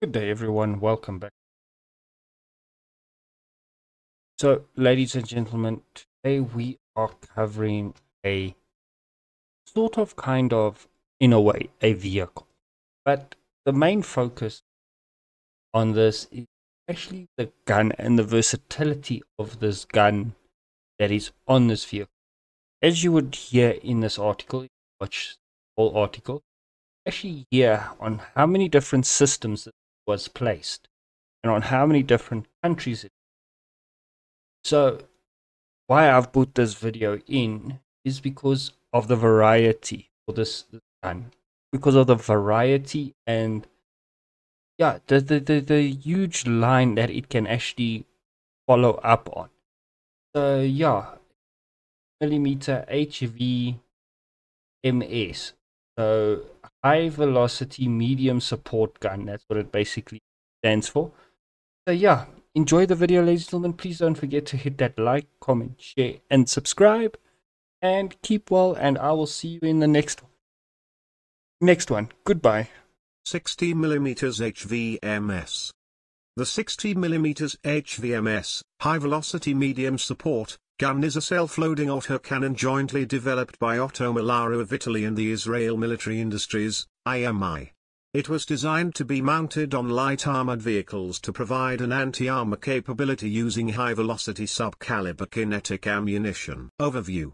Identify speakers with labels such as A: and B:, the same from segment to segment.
A: Good day, everyone. Welcome back. So, ladies and gentlemen, today we are covering a sort of kind of, in a way, a vehicle. But the main focus on this is actually the gun and the versatility of this gun that is on this vehicle. As you would hear in this article, watch the whole article, actually hear on how many different systems it was placed and on how many different countries it. So why I've put this video in is because of the variety for this gun, because of the variety and the huge line that it can actually follow up on. So millimeter HVMS, so high velocity medium support gun. That's what it basically stands for. So enjoy the video, ladies and gentlemen. Please don't forget to hit that like, comment, share, and subscribe. And keep well, and I will see you in the next one. Goodbye.
B: 60mm HVMS. The 60mm HVMS, High Velocity Medium Support, gun is a self-loading autocannon jointly developed by Otto Mollaro of Italy and the Israel Military Industries, IMI. It was designed to be mounted on light armored vehicles to provide an anti-armor capability using high-velocity sub-caliber kinetic ammunition. Overview.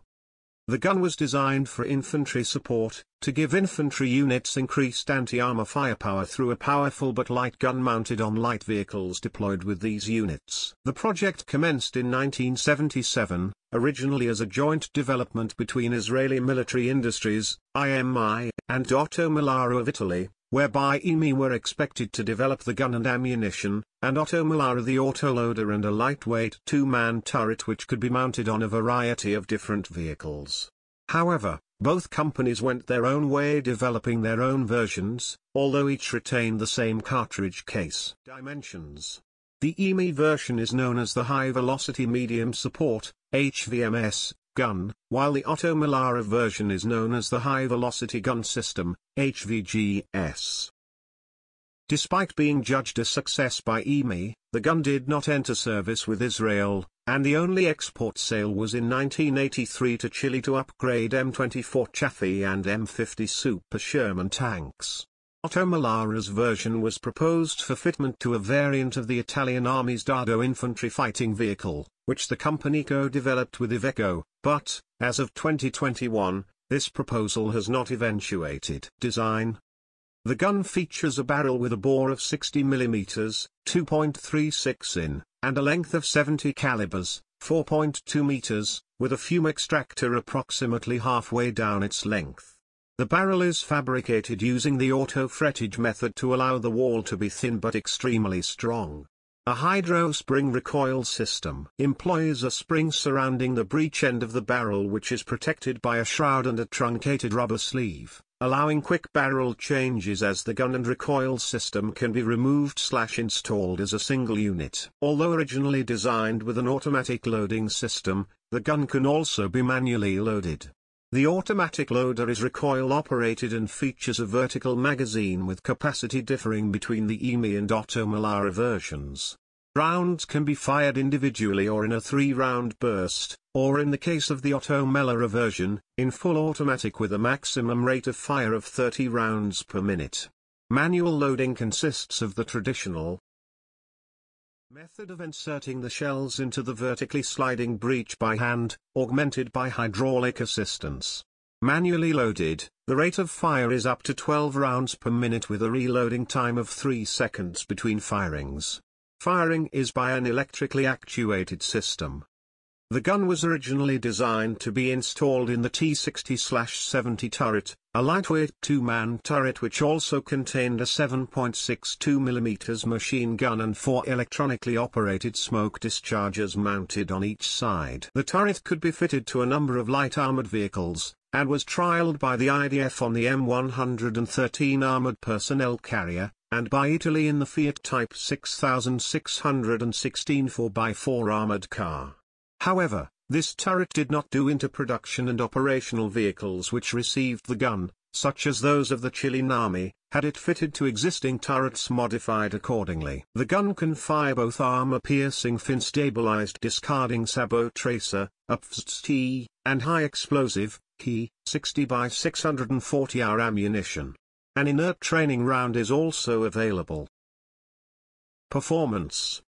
B: The gun was designed for infantry support, to give infantry units increased anti-armor firepower through a powerful but light gun mounted on light vehicles deployed with these units. The project commenced in 1977, originally as a joint development between Israeli Military Industries, IMI, and Otto Mollaro of Italy, whereby IMI were expected to develop the gun and ammunition, and Otto Mollaro the autoloader and a lightweight two-man turret which could be mounted on a variety of different vehicles. However, both companies went their own way developing their own versions, although each retained the same cartridge case. Dimensions. The IMI version is known as the High Velocity Medium Support, HVMS, gun, while the Otto Mollaro version is known as the High Velocity Gun System, HVGS. Despite being judged a success by IMI, the gun did not enter service with Israel, and the only export sale was in 1983 to Chile to upgrade M24 Chaffee and M50 Super Sherman tanks. Otto Mollaro's version was proposed for fitment to a variant of the Italian Army's Dardo infantry fighting vehicle, which the company co-developed with Iveco, but, as of 2021, this proposal has not eventuated. Design. The gun features a barrel with a bore of 60mm, 2.36 in, and a length of 70 calibers, 4.2 meters, with a fume extractor approximately halfway down its length. The barrel is fabricated using the auto-fretage method to allow the wall to be thin but extremely strong. A hydro spring recoil system employs a spring surrounding the breech end of the barrel which is protected by a shroud and a truncated rubber sleeve, allowing quick barrel changes as the gun and recoil system can be removed/installed as a single unit. Although originally designed with an automatic loading system, the gun can also be manually loaded. The automatic loader is recoil-operated and features a vertical magazine with capacity differing between the IMI and Otto Mollaro versions. Rounds can be fired individually or in a 3-round burst, or in the case of the Otto Mollaro version, in full automatic with a maximum rate of fire of 30 rounds per minute. Manual loading consists of the traditional method of inserting the shells into the vertically sliding breech by hand, augmented by hydraulic assistance. Manually loaded, the rate of fire is up to 12 rounds per minute with a reloading time of 3 seconds between firings. Firing is by an electrically actuated system. The gun was originally designed to be installed in the T60/70 turret, a lightweight two-man turret which also contained a 7.62mm machine gun and 4 electronically operated smoke dischargers mounted on each side. The turret could be fitted to a number of light armored vehicles, and was trialed by the IDF on the M113 armored personnel carrier, and by Italy in the Fiat Type 6616 4x4 armored car. However, this turret did not do into production and operational vehicles which received the gun, such as those of the Chilean Army, had it fitted to existing turrets modified accordingly. The gun can fire both armor-piercing fin-stabilized discarding sabot tracer, UPFST, and high-explosive, Key, 60 by 640 hour ammunition. An inert training round is also available. Performance.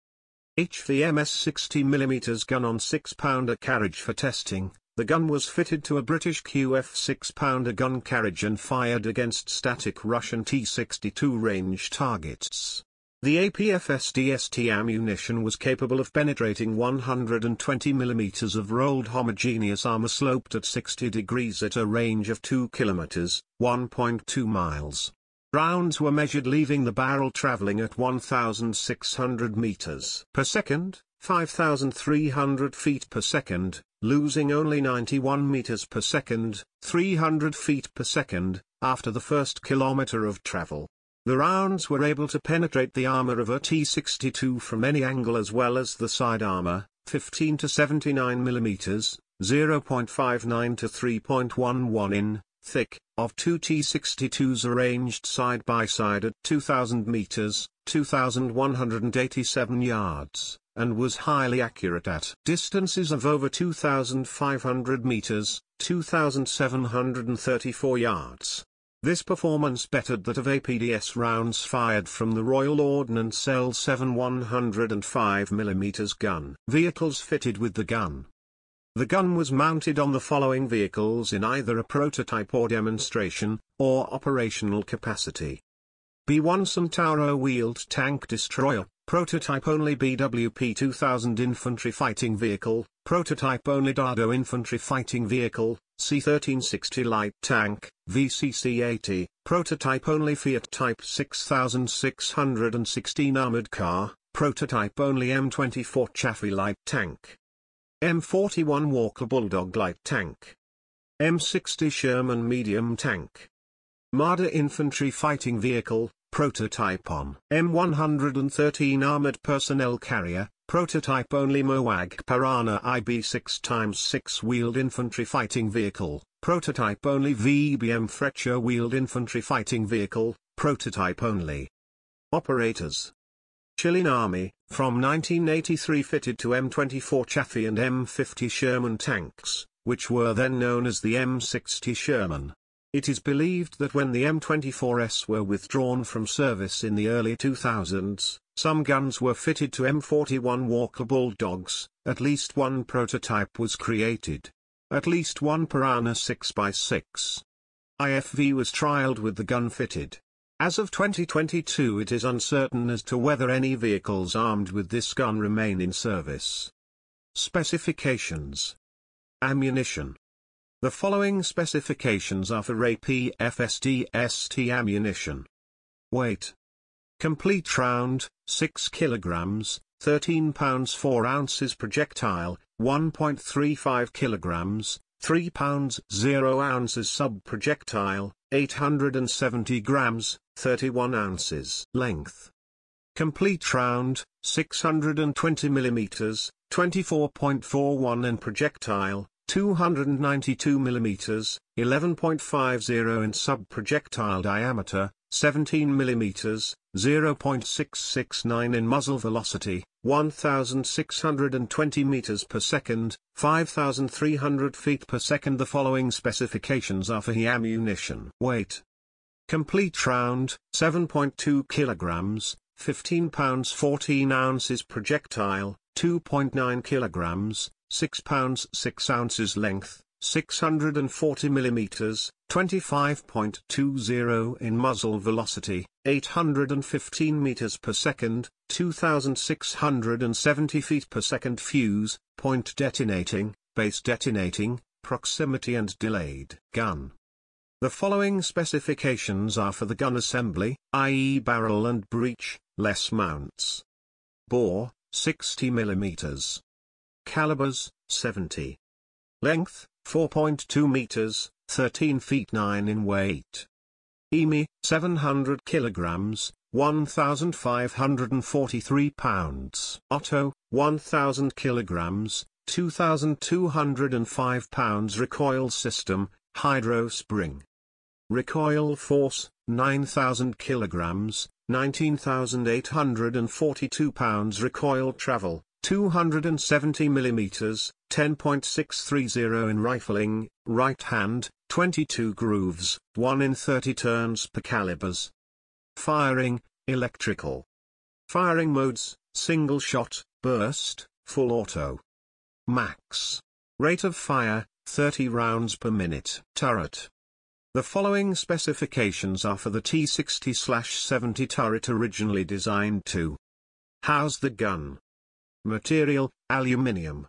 B: HVMS 60mm gun on 6-pounder carriage for testing. The gun was fitted to a British QF 6-pounder gun carriage and fired against static Russian T-62 range targets. The APFSDST ammunition was capable of penetrating 120mm of rolled homogeneous armor sloped at 60 degrees at a range of 2 km, 1.2 miles. Rounds were measured leaving the barrel traveling at 1,600 meters per second, 5,300 feet per second, losing only 91 meters per second, 300 feet per second, after the first kilometer of travel. The rounds were able to penetrate the armor of a T-62 from any angle as well as the side armor, 15 to 79 mm, 0.59 to 3.11 in, thick, of two T-62s arranged side by side at 2,000 meters, 2,187 yards, and was highly accurate at distances of over 2,500 meters, 2,734 yards. This performance bettered that of APDS rounds fired from the Royal Ordnance L7 105mm gun. Vehicles fitted with the gun. The gun was mounted on the following vehicles in either a prototype or demonstration, or operational capacity. B-1 Centauro wheeled tank destroyer, prototype only BWP 2000 infantry fighting vehicle, prototype only Dardo infantry fighting vehicle, C-1360 light tank, VCC-80, prototype only Fiat Type 6616 armored car, prototype only M24 Chaffee light tank. M41 Walker Bulldog light tank. M60 Sherman medium tank. Marder infantry fighting vehicle, prototype on M113 armored personnel carrier, prototype only Moag Piranha IB 6x6 wheeled infantry fighting vehicle, prototype only VBM Fletcher wheeled infantry fighting vehicle, prototype only. Operators. Chilean Army, from 1983 fitted to M24 Chaffee and M50 Sherman tanks, which were then known as the M60 Sherman. It is believed that when the M24s were withdrawn from service in the early 2000s, some guns were fitted to M41 Walker Bulldogs, at least one prototype was created. At least one Piranha 6x6 IFV was trialed with the gun fitted. As of 2022 it is uncertain as to whether any vehicles armed with this gun remain in service. Specifications. Ammunition. The following specifications are for APFSDST ammunition. Weight. Complete round, 6 kilograms, 13 pounds 4 ounces projectile, 1.35 kilograms, 3 pounds 0 ounces sub-projectile, 870 grams, 31 ounces. Length. Complete round, 620 millimeters, 24.41 in projectile, 292 millimeters, 11.50 in sub-projectile diameter, 17 millimeters, 0.669 in muzzle velocity, 1,620 meters per second, 5,300 feet per second. The following specifications are for the ammunition. Weight. Complete round, 7.2 kilograms, 15 pounds 14 ounces projectile, 2.9 kilograms, 6 pounds 6 ounces length, 640 millimeters, 25.20 in muzzle velocity, 815 meters per second, 2,670 feet per second. Fuse, point detonating, base detonating, proximity and delayed. Gun. The following specifications are for the gun assembly, i.e. barrel and breech, less mounts. Bore, 60 millimeters. Calibers, 70. Length, 4.2 meters, 13 feet 9 in weight. EMI, 700 kilograms, 1,543 pounds. Otto, 1,000 kilograms, 2,205 pounds. Recoil system, hydro spring. Recoil force, 9,000 kilograms, 19,842 pounds. Recoil travel, 270 millimeters, 10.630 in rifling, right hand, 22 grooves, 1 in 30 turns per calibers. Firing, electrical. Firing modes, single shot, burst, full auto. Max. Rate of fire, 30 rounds per minute. Turret. The following specifications are for the T60/70 turret originally designed to house the gun. Material, aluminium.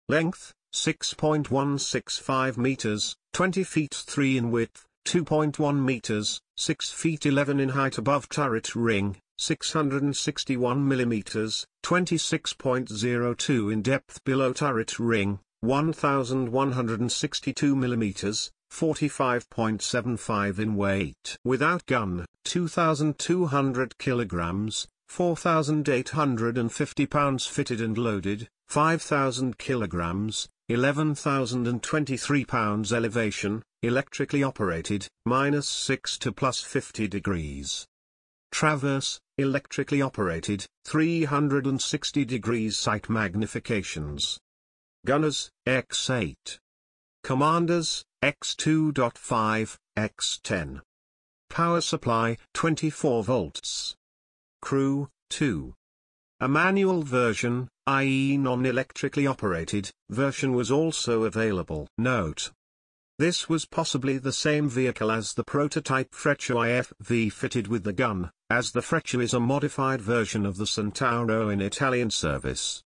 B: Length, 6.165 meters, 20 feet 3 in width, 2.1 meters, 6 feet 11 in height above turret ring, 661 millimeters, 26.02 in depth below turret ring, 1162 millimeters, 45.75 in weight. Without gun, 2,200 kilograms, 4,850 pounds. Fitted and loaded, 5,000 kilograms, 11,023 pounds. Elevation, electrically operated, -6 to +50 degrees. Traverse, electrically operated, 360 degrees. Sight magnifications. Gunners, X8. Commanders, X2.5, X10. Power supply, 24 volts. Crew, 2. A manual version, i.e. non-electrically operated, version was also available. Note: this was possibly the same vehicle as the prototype Freccia IFV fitted with the gun, as the Freccia is a modified version of the Centauro in Italian service.